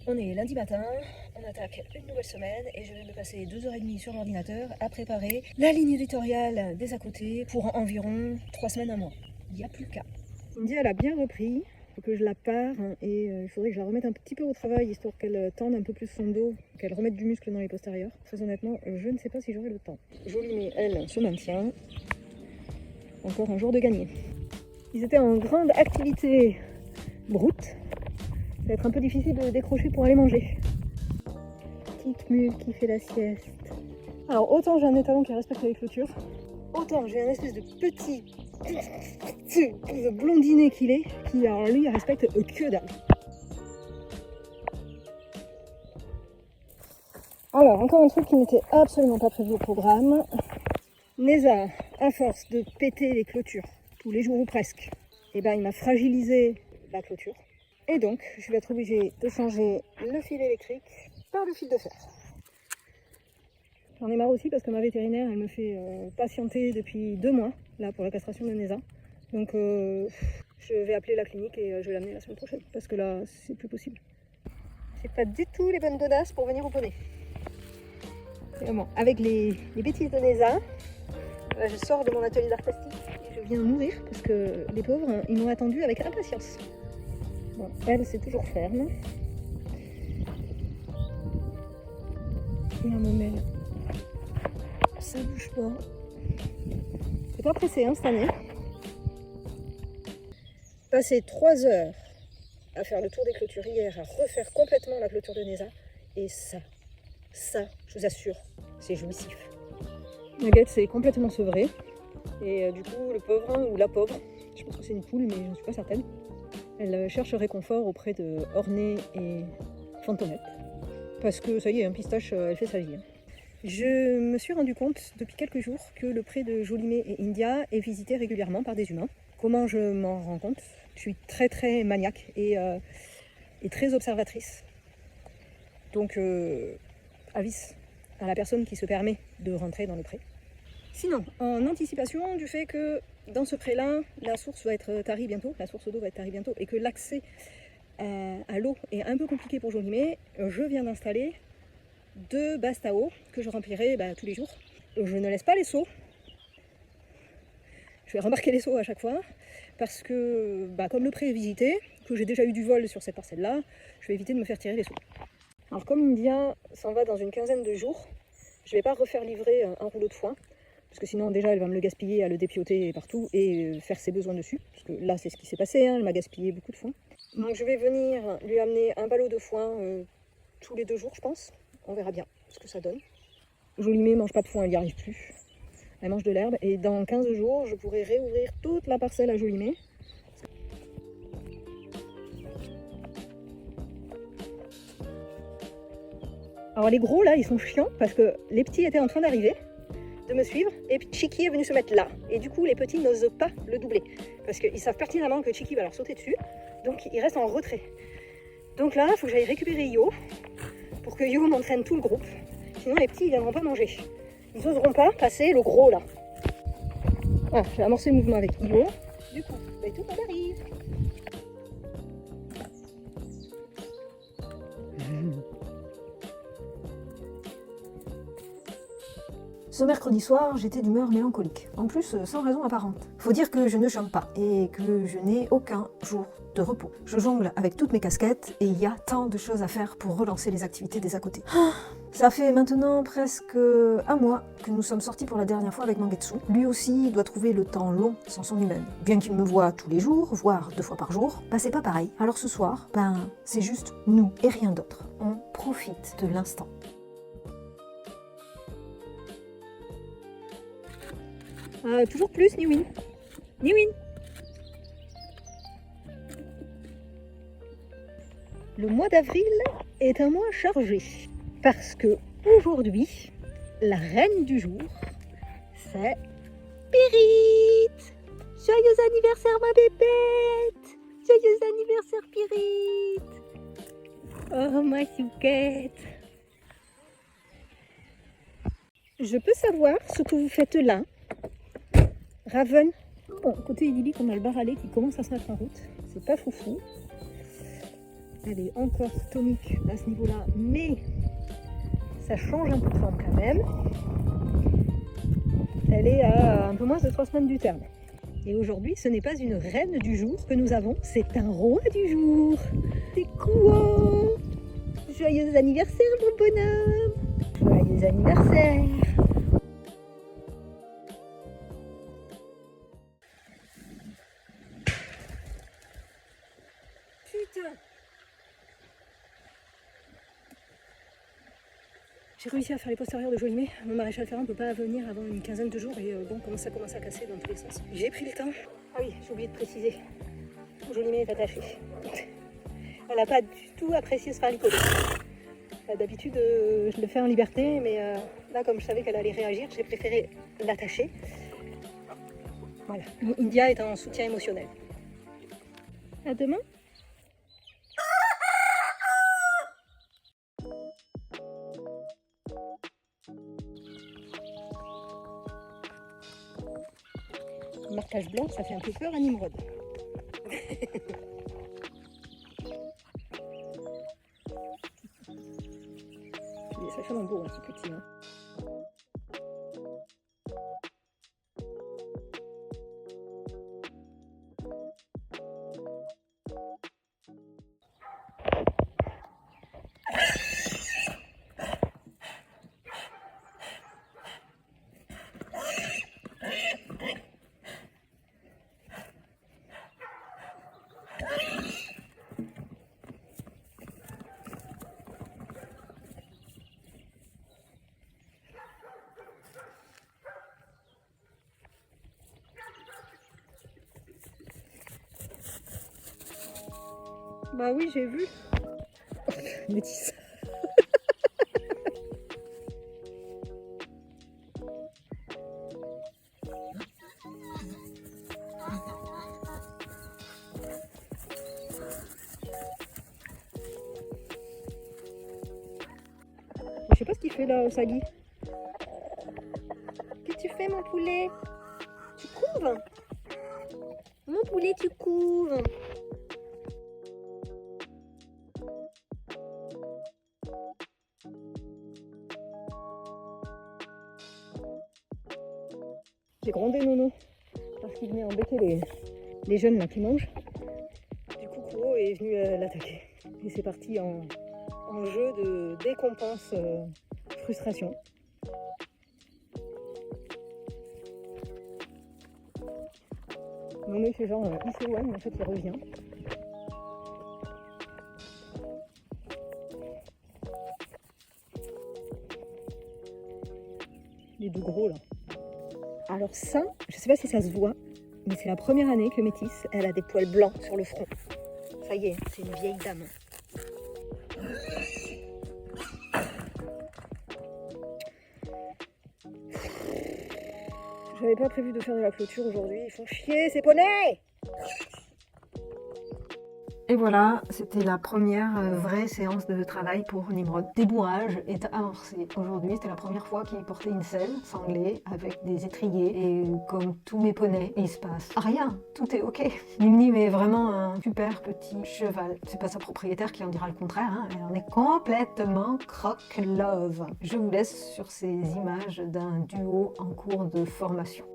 On est lundi matin, on attaque une nouvelle semaine et je viens de passer 2h30 sur l'ordinateur à préparer la ligne éditoriale des à côté pour environ 3 semaines, un mois. Il n'y a plus qu'à. Cindy, elle a bien repris, il faut que je la pare et il faudrait que je la remette un petit peu au travail histoire qu'elle tende un peu plus son dos, qu'elle remette du muscle dans les postérieurs. Très honnêtement, je ne sais pas si j'aurai le temps. Jolie, elle, se maintient. Encore un jour de gagné. Ils étaient en grande activité broute. Ça va être un peu difficile de décrocher pour aller manger. Petite mule qui fait la sieste. Alors autant j'ai un étalon qui respecte les clôtures, autant j'ai un espèce de petit blondinet qu'il est, qui alors lui il respecte que dalle. Alors encore un truc qui n'était absolument pas prévu au programme. Neza, à force de péter les clôtures tous les jours ou presque, et ben il m'a fragilisé la clôture. Et donc, je vais être obligée de changer le fil électrique par le fil de fer. J'en ai marre aussi parce que ma vétérinaire, elle me fait patienter depuis 2 mois là, pour la castration de Neza. Donc, je vais appeler la clinique et je vais l'amener la semaine prochaine parce que là, c'est plus possible. J'ai pas du tout les bonnes godasses pour venir au poney. Vraiment, avec les bêtises de Neza, là, je sors de mon atelier d'art plastique et je viens mourir parce que les pauvres, ils m'ont attendu avec impatience. Bon, elle, c'est toujours ferme. Et un moment, ça bouge pas. C'est pas pressé, hein, cette année. Passer 3 heures à faire le tour des clôtures hier, à refaire complètement la clôture de Neza. Et ça, je vous assure, c'est jouissif. Nugget s'est complètement sevré. Et du coup, le pauvre, ou la pauvre, je pense que c'est une poule, mais je ne suis pas certaine. Elle cherche réconfort auprès de Ornée et Fantomette. Parce que ça y est, un pistache, elle fait sa vie. Je me suis rendu compte depuis quelques jours que le pré de Jolimé et India est visité régulièrement par des humains. Comment je m'en rends compte? Je suis très très maniaque et très observatrice. Donc, avis à la personne qui se permet de rentrer dans le pré. Sinon, en anticipation du fait que dans ce pré-là, la source va être tarie bientôt, la source d'eau va être tarie bientôt, et que l'accès à l'eau est un peu compliqué pour Jolimé, je viens d'installer 2 basses à eau que je remplirai tous les jours. Je ne laisse pas les seaux. Je vais remarquer les seaux à chaque fois, parce que comme le pré est visité, que j'ai déjà eu du vol sur cette parcelle-là, je vais éviter de me faire tirer les seaux. Alors comme India s'en va dans une quinzaine de jours, je ne vais pas refaire livrer un rouleau de foin, parce que sinon déjà elle va me le gaspiller à le dépioter partout et faire ses besoins dessus, parce que là c'est ce qui s'est passé, elle m'a gaspillé beaucoup de foin. Donc je vais venir lui amener un ballot de foin tous les 2 jours je pense, on verra bien ce que ça donne. Jolimé mange pas de foin, elle n'y arrive plus, elle mange de l'herbe et dans 15 jours je pourrai réouvrir toute la parcelle à Jolimé. Alors les gros là ils sont chiants parce que les petits étaient en train d'arriver, de me suivre, et puis Chiki est venu se mettre là. Et du coup, les petits n'osent pas le doubler. Parce qu'ils savent pertinemment que Chiki va leur sauter dessus. Donc, ils restent en retrait. Donc là, il faut que j'aille récupérer Yo, pour que Yo m'entraîne tout le groupe. Sinon, les petits, ils ne viendront pas manger. Ils n'oseront pas passer le gros là. Ah, j'ai amorcé le mouvement avec Yo. Du coup, tout le monde arrive. Ce mercredi soir, j'étais d'humeur mélancolique. En plus, sans raison apparente. Faut dire que je ne chante pas et que je n'ai aucun jour de repos. Je jongle avec toutes mes casquettes et il y a tant de choses à faire pour relancer les activités des à côté. Ça fait maintenant presque 1 mois que nous sommes sortis pour la dernière fois avec Mangetsu. Lui aussi doit trouver le temps long sans son humaine. Bien qu'il me voie tous les jours, voire 2 fois par jour, c'est pas pareil. Alors ce soir, c'est juste nous et rien d'autre. On profite de l'instant. Toujours plus, Niwin. Niwin. Le mois d'avril est un mois chargé. Parce que aujourd'hui, la reine du jour, c'est Pirite. Joyeux anniversaire, ma bébête. Joyeux anniversaire, Pirite. Oh, ma chouquette. Je peux savoir ce que vous faites là? Raven. Bon, côté idyllique, on a le bar allé qui commence à se mettre en route. C'est pas foufou. Elle est encore tonique à ce niveau-là, mais ça change un peu de forme quand même. Elle est à un peu moins de 3 semaines du terme. Et aujourd'hui, ce n'est pas une reine du jour que nous avons, c'est un roi du jour. C'est quoi? Joyeux anniversaire, mon bonhomme! Joyeux anniversaire! Putain! J'ai réussi à faire les postérieurs de Jolimet. Mon maréchal Ferrand ne peut pas venir avant une quinzaine de jours et bon, ça commence à casser dans tous les sens. J'ai pris le temps. Ah oui, j'ai oublié de préciser. Jolimet est attachée. Elle n'a pas du tout apprécié se faire lipoter. D'habitude, je le fais en liberté, mais là, comme je savais qu'elle allait réagir, j'ai préféré l'attacher. Voilà. India est en soutien émotionnel. À demain. Le marquage blanc, ça fait un peu peur à Nimrod. Il est sacrément beau, hein, ce petit. Hein. Bah oui, j'ai vu. Métisse. Je sais pas ce qu'il fait là, Osagi. Qu'est-ce que tu fais, mon poulet? Tu couves? Mon poulet, tu couves? J'ai grondé Nono parce qu'il venait embêter les jeunes là qui mangent. Du coup, Kuro est venu l'attaquer. Et c'est parti en jeu de décompense frustration. Nono il fait genre il s'éloigne, mais en fait il revient. Les deux gros là. Alors ça, je sais pas si ça se voit, mais c'est la première année que Métis, elle a des poils blancs sur le front. Ça y est, c'est une vieille dame. J'avais pas prévu de faire de la clôture aujourd'hui, ils font chier ces poneys! Et voilà, c'était la première vraie séance de travail pour Nimrod. Débourrage est amorcé. Aujourd'hui, c'était la première fois qu'il portait une selle sanglée avec des étriers. Et comme tous mes poneys, il se passe rien, tout est ok. Nimnim est vraiment un super petit cheval. C'est pas sa propriétaire qui en dira le contraire, hein. Elle en est complètement croque-love. Je vous laisse sur ces images d'un duo en cours de formation.